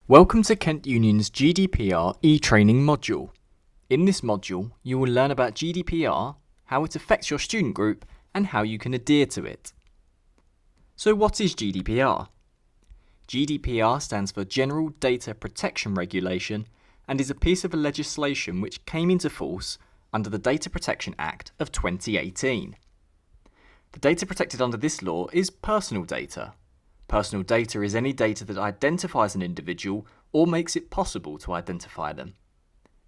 Welcome to Kent Union's GDPR e-training module. In this module, you will learn about GDPR, how it affects your student group, and how you can adhere to it. So what is GDPR? GDPR stands for General Data Protection Regulation and is a piece of legislation which came into force under the Data Protection Act of 2018. The data protected under this law is personal data. Personal data is any data that identifies an individual or makes it possible to identify them.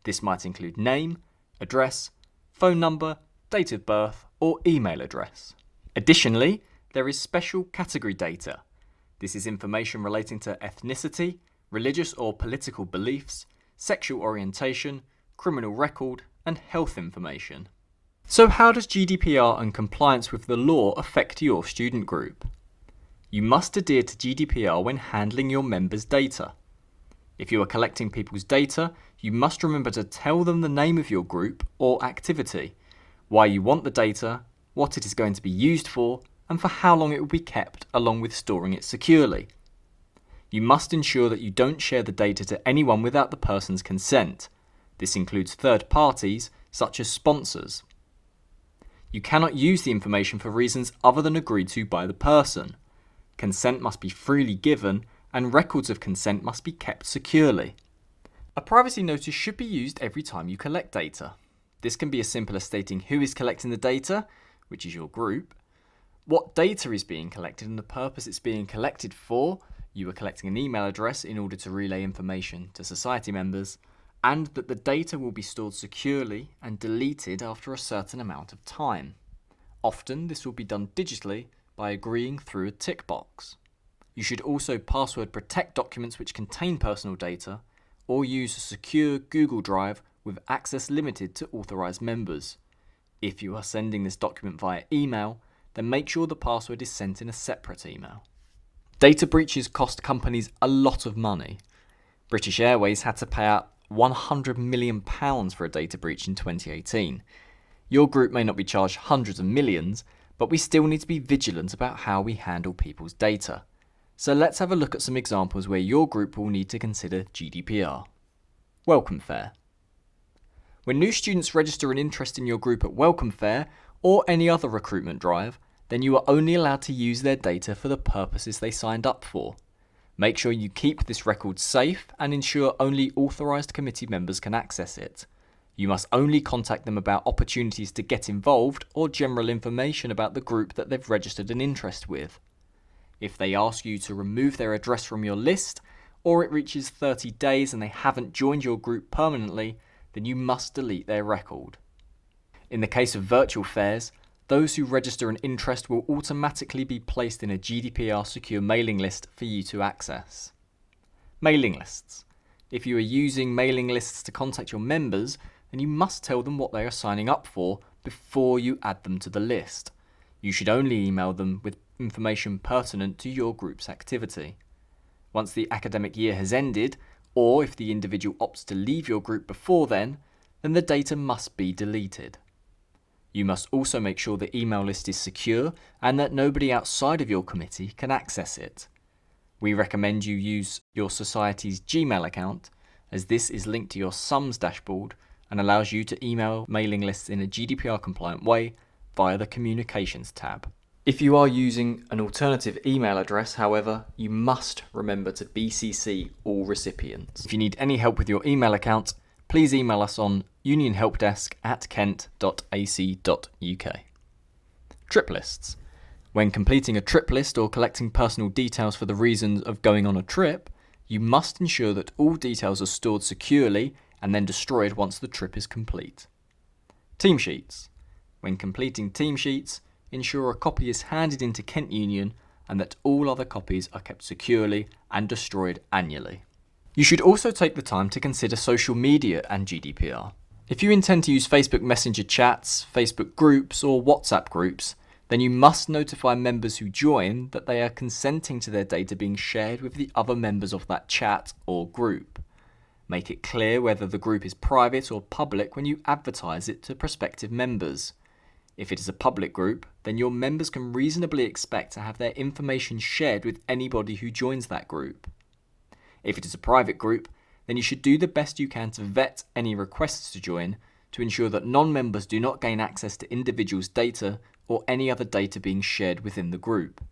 This might include name, address, phone number, date of birth, or email address. Additionally, there is special category data. This is information relating to ethnicity, religious or political beliefs, sexual orientation, criminal record, and health information. So how does GDPR and compliance with the law affect your student group? You must adhere to GDPR when handling your members' data. If you are collecting people's data, you must remember to tell them the name of your group or activity, why you want the data, what it is going to be used for, and for how long it will be kept, along with storing it securely. You must ensure that you don't share the data to anyone without the person's consent. This includes third parties, such as sponsors. You cannot use the information for reasons other than agreed to by the person. Consent must be freely given, and records of consent must be kept securely. A privacy notice should be used every time you collect data. This can be as simple as stating who is collecting the data, which is your group, what data is being collected and the purpose it's being collected for. You are collecting an email address in order to relay information to society members, and that the data will be stored securely and deleted after a certain amount of time. Often this will be done digitally by agreeing through a tick box. You should also password protect documents which contain personal data, or use a secure Google Drive with access limited to authorized members. If you are sending this document via email, then make sure the password is sent in a separate email. Data breaches cost companies a lot of money. British Airways had to pay out £100 million for a data breach in 2018. Your group may not be charged hundreds of millions, but we still need to be vigilant about how we handle people's data. So let's have a look at some examples where your group will need to consider GDPR. Welcome Fair. When new students register an interest in your group at Welcome Fair or any other recruitment drive, then you are only allowed to use their data for the purposes they signed up for. Make sure you keep this record safe and ensure only authorised committee members can access it. You must only contact them about opportunities to get involved or general information about the group that they've registered an interest with. If they ask you to remove their address from your list, or it reaches 30 days and they haven't joined your group permanently, then you must delete their record. In the case of virtual fairs, those who register an interest will automatically be placed in a GDPR secure mailing list for you to access. Mailing lists. If you are using mailing lists to contact your members, then you must tell them what they are signing up for before you add them to the list. You should only email them with information pertinent to your group's activity. Once the academic year has ended, or if the individual opts to leave your group before then the data must be deleted. You must also make sure the email list is secure and that nobody outside of your committee can access it. We recommend you use your society's Gmail account, as this is linked to your SUMS dashboard and allows you to email mailing lists in a GDPR compliant way via the Communications tab. If you are using an alternative email address, however, you must remember to BCC all recipients. If you need any help with your email account, please email us on unionhelpdesk@kent.ac.uk. Trip lists. When completing a trip list or collecting personal details for the reasons of going on a trip, you must ensure that all details are stored securely and then destroyed once the trip is complete. Team sheets. When completing team sheets, ensure a copy is handed into Kent Union and that all other copies are kept securely and destroyed annually. You should also take the time to consider social media and GDPR. If you intend to use Facebook Messenger chats, Facebook groups, or WhatsApp groups, then you must notify members who join that they are consenting to their data being shared with the other members of that chat or group. Make it clear whether the group is private or public when you advertise it to prospective members. If it is a public group, then your members can reasonably expect to have their information shared with anybody who joins that group. If it is a private group, then you should do the best you can to vet any requests to join to ensure that non-members do not gain access to individuals' data or any other data being shared within the group.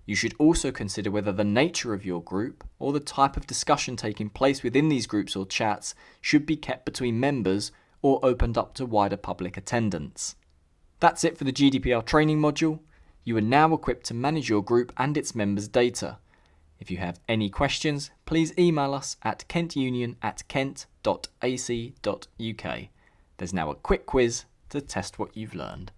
You should also consider whether the nature of your group or the type of discussion taking place within these groups or chats should be kept between members or opened up to wider public attendance. That's it for the GDPR training module. You are now equipped to manage your group and its members' data. If you have any questions, please email us at kentunion@kent.ac.uk. There's now a quick quiz to test what you've learned.